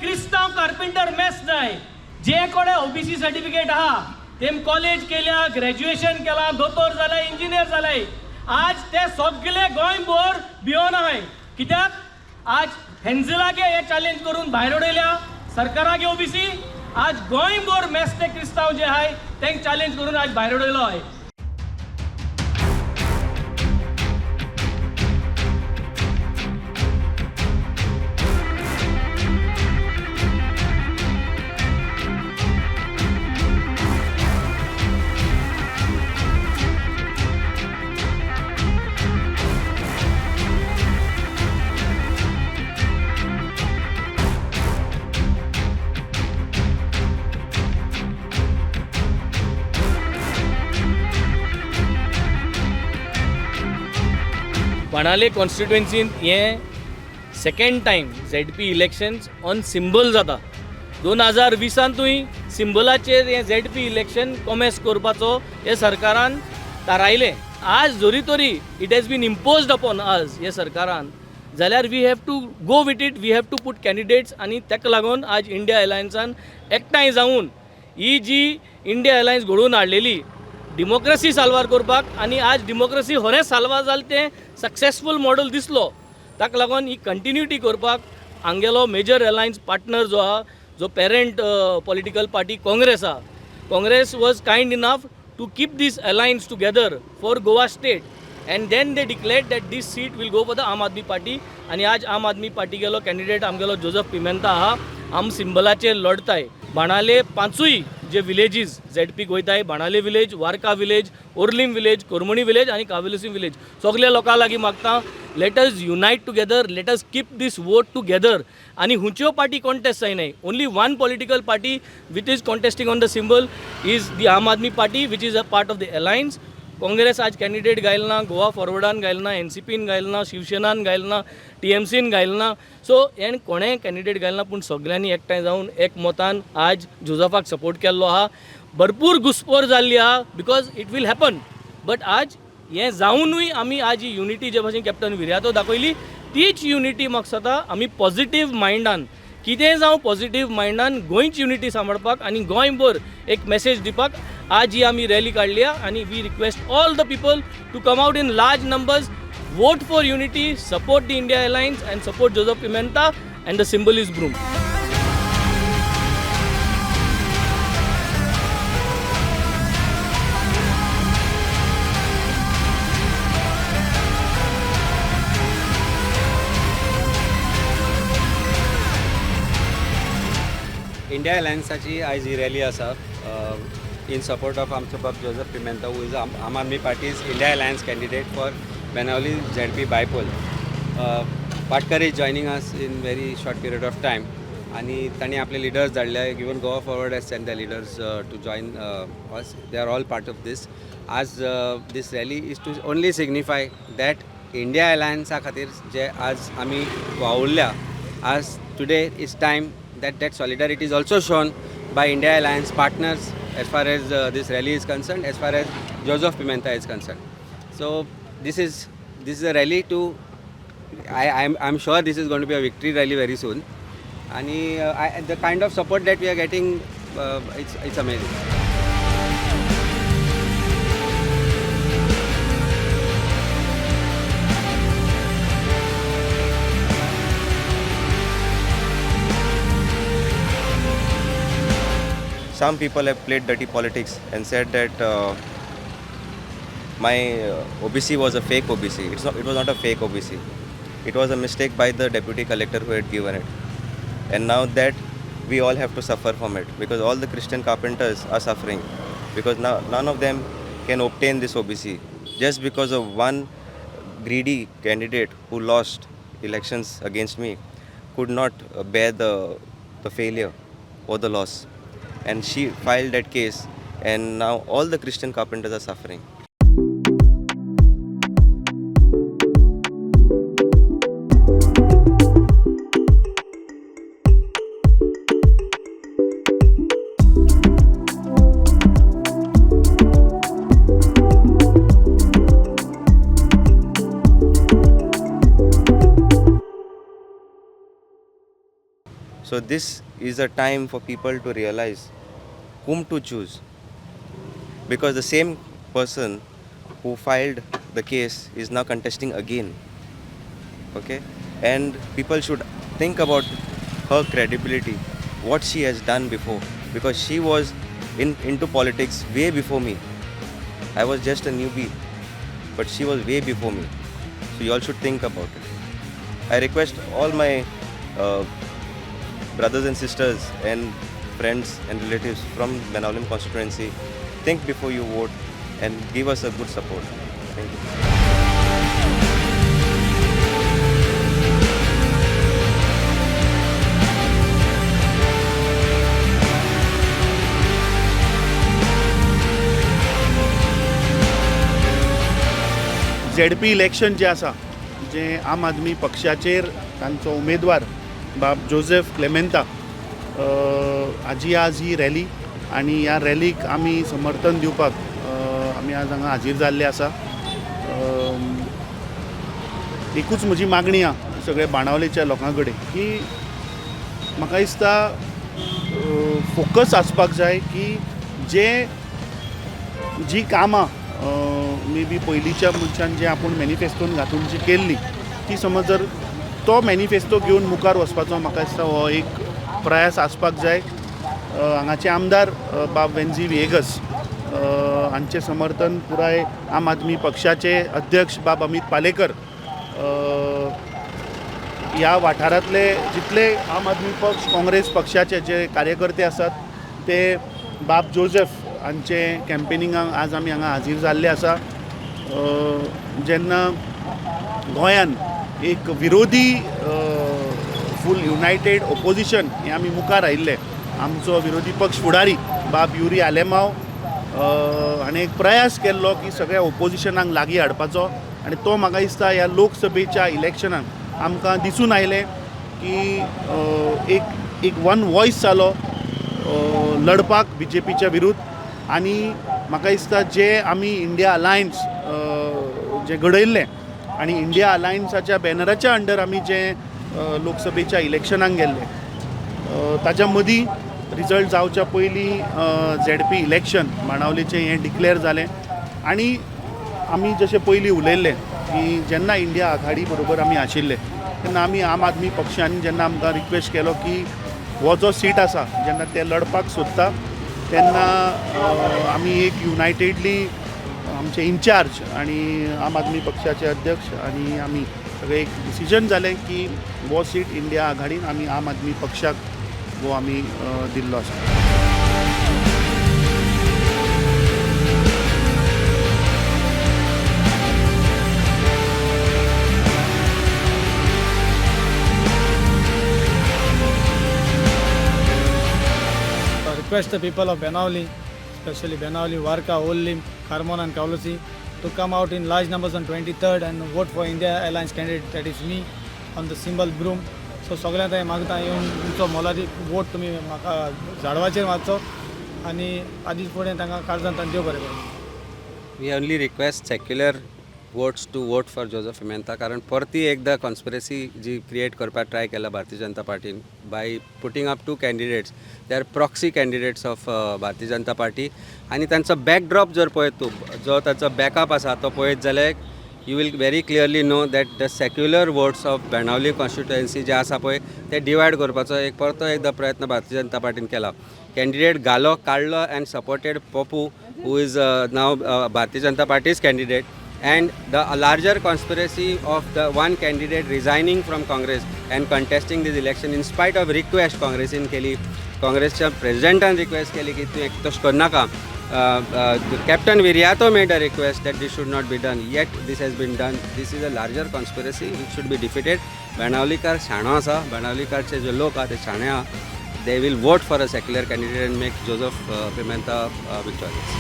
क्रिस्तांव carpenter mess जाय जे कोणे ओबीसी सर्टिफिकेट आहा तेम कॉलेज केल्या ग्रॅज्युएशन केला दोतोर जाले इंजिनियर जाले आज ते सगळे गोंयभर भिवन आहाय कित्याक आज हेन्झलागे हे चॅलेंज करून भायर उडयल्या सरकारागे ओबीसी आज गोंयभर मेस्ते क्रिस्तांव जे आहाय तेंक चॅलेंज करून आज भायर उडयलो आहाय. बाणावले कॉन्स्टिट्युएन्सीन हे second time ZP elections on symbol जाता. 2020 सिंबलाचेर हे ZP इलेक्शन कॉमेस करपाचो हे सरकारान थारायलें. आज जोरी तोरी it has been imposed upon us हे सरकारान जाल्यार we have to go with it. We have to put candidates आनी ताका लागून आज इंडिया अलायन्सान एकठांय जावन ही जी इंडिया अलायन्स घडोवन हाडलेली डेमोक्रेसी साल्वार करपाक आनी आज डेमोक्रेसी खरेंच साल्वार जालें तें सक्सेसफूल मॉडल दिसलो ताका लागून ही कंटिन्युटी करपाक हांगेलो मेजर अलायन्स पार्टनर जो आहा जो पेरंट पॉलिटिकल पार्टी काँग्रेस आहा. Congress was kind enough to keep these alliance together for Goa state and then they declared that these seat will go for the Aam Aadmi Party. आनी आज आम आदमी पार्टी गेलो कॅन्डिडेट आमगेलो जोसेफ पिमेंता आहा. आम सिंबलाचेर लढताय. बाणावले पांचूय जे विलेजीस ZP वयताय Benaulim village Varca village Orlim village Carmona village आनी कावेलोसीम विलेज सगळे लोकां लागीं मागता let us unite together let us keep these vote together. आनी हुंच्यो पार्टी कॉन्टेस्ट जायनाय. Only one political party which is contesting on the symbol is the Aam Aadmi party which is a part of the alliance. Congress आज candidate घायला ना गोवा फॉरवर्डान घायला ना NCPन घायला ना शिवसेनान घायला ना TMCन घायला ना. सो हें कोणें कॅन्डिडेट घायला ना पूण सगळ्यांनी एकठांय जावन एक मोतान आज जोसेफाक सपोर्ट केल्लो आहा. भरपूर घुसपोर जाल्ली आहा because it will happen but आज हें जावनूय आमी आज ही युनिटी जे भाशेन कॅप्टन विर्यातो दाखयली तीच युनिटी म्हाका दिसता आमी पॉझिटीव मायंडान कितेंय जावं पॉझिटीव मायंडान गोंयची युनिटी सांबाळपाक आनी गोंयभर एक मेसेज दिवपाक आज ही आमी रॅली काडली आनी we request all the people to come out in large numbers vote for unity, support the India Alliance and support Joseph Pimenta and the symbol is broom. India अलायन्साची आयज ही रॅली आसा in support of आमचो बाब Joseph Pimenta who is Aam Aadmi party's India alliance candidate for Banavali ZP Bipole. Patkar is joining us in very short period of time. आणि तांणी आपले leaders धाडले. Even Goa Forward has sent the leaders to join us. They are all part of this. आज this rally is to only signify that India Alliance खातीर जे आज आमी वावुरल्या आज today is time that solidarity is also shown by India Alliance partners as far as this rally is concerned, as far as Joseph Pimenta is concerned. So this is a rally to I'm sure this is going to be a victory rally very soon and the kind of support that we are getting it's amazing. Some people have played dirty politics and said that my OBC was a fake OBC. It was not a fake OBC. It was a mistake by the deputy collector who had given it. And now that we all have to suffer from it because all the Christian carpenters are suffering because now none of them can obtain this OBC just because of one greedy candidate who lost elections against me could not bear the failure or the loss. And she filed that case and now all the Christian carpenters are suffering. So this is a time for people to realize whom to choose, because the same person who filed the case is now contesting again. Okay, and people should think about her credibility, what she has done before, because she was into politics way before me. I was just a newbie, but she was way before me. So you all should think about it. I request all my brothers and sisters and friends and relatives from Benaulim constituency, think before you vote and give us a good support. Thank you. ZP election जे आसा जे आम आदमी पक्षाचेर तांचो उमेदवार बाब Joseph क्लेमेंता हाजी आज ही rally आनी ह्या रॅलीक आमी समर्थन दिवपाक आमी आज हांगा हाजीर जाल्ले आसा. एकूच म्हजी मागणी आहा सगळे बाणावलेच्या लोकां कडेन की म्हाका दिसता फोकस आसपाक जाय की जी कामां मे बी पयलींच्या मनशान जे आपूण मॅनिफेस्टोन घालून जी केल्ली ती समज जर तो मॅनिफेस्टो घेवन मुखार वचपाचो म्हाका दिसता हो एक प्रयास आसपाक जाय. हांगाचे आमदार बाब वेन्झी विएगस हांचे समर्थन पुराय आम आदमी पक्षाचे अध्यक्ष बाब अमित पालेकर ह्या वाठारांतले जितले आम आदमी पक्ष काँग्रेस पक्षाचे जे कार्यकर्ते आसात ते बाब जोसेफ हांचे कॅम्पेनिंगाक आज आमी हांगा हाजीर जाल्ले आसा. जेन्ना गोंयान एक विरोधी फूल युनायटेड ओपोजिशन हें आमी मुखार आयिल्ले. आमचो विरोधी पक्ष फुडारी बाब युरी आलेमांव हाणें एक प्रयास केल्लो की सगळ्या ओपोजिशनाक लागीं हाडपाचो आनी तो म्हाका दिसता ह्या लोकसभेच्या इलेक्शनाक आमकां दिसून आयलें की एक वन वॉयस जालो लडपाक BJPच्या विरुद्ध. आनी म्हाका दिसता जे आमी इंडिया अलायन्स जे घडयल्लें आनी इंडिया अलायन्साच्या बॅनराच्या अंडर आमी जे लोकसभेच्या इलेक्शनाक गेल्ले ताच्या मदीं रिजल्ट जावच्या पयलीं ZP इलेक्शन बाणावलेचें हें डिक्लेअर जालें. आनी आमी जशें पयलीं उलयल्लें की जेन्ना इंडिया आघाडी बरोबर आमी आशिल्ले तेन्ना आमी आम आदमी पक्षान जेन्ना आमकां रिक्वेस्ट केलो की हो जो सीट आसा जेन्ना ते लडपाक सोदता तेन्ना आमी एक युनायटेडली आमचे इन्चार्ज आनी आम आदमी पक्षाचे अध्यक्ष आनी आमी सगळे एक डिसिजन जालें की हो सीट इंडिया आघाडीन आमी आम आदमी पक्षाक हो आमी दिल्लो आसा. Request the people of Benauli, especially Benauli, Varka, Ollim, Carmona and Kaulosi to come out in large numbers on 23rd and vote for India Alliance candidate, that is me, on the symbol broom. So सगळ्यांत हांवें मागता येवन तुमचो मोलादी vote तुमी म्हाका झाडवाचेर मारचो आनी आदींच फुडें तांकां काळजांत देव बरें करूं. We only request secular votes to vote for Joseph Pimenta कारण परती एकदा कॉन्स्पिरसी जी क्रिएट करपाक ट्राय केला भारतीय जनता पार्टीन by putting up 2 candidates they are proxy candidates of Bharatiya Janata party आनी तांचो बॅकड्रॉप जर पळयत तूं जो ताचो बॅकअप आसा तो पळयत जाल्यार you will very clearly know that the secular votes of Benaulim constituency जे आसा पळय ते डिवायड करपाचो एक परतो एकदा प्रयत्न भारतीय जनता पार्टीन केला. कॅन्डिडेट घालो काडलो and supported Pappu who is now Bharatiya Janata party's candidate and the larger conspiracy of the one candidate resigning from Congress and contesting this election in spite of request Congressin केली काँग्रेसच्या प्रेसिडेंटान रिक्वेस्ट केली की तूं एक तशें करनाका. Captain Viriato made a request that this should not be done, yet this has been done. This is a larger conspiracy which should be defeated. बेणावलीकार शाणो आसा, बेणावलीकारचे जे लोक आहा ते शाणे आहा. They will vote for a secular candidate and make Joseph Pimenta victorious.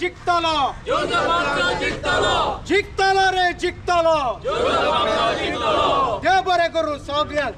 जिंकतलो जिंकतलो रे जिंकतलो देव बरें करूं सगळ्यांक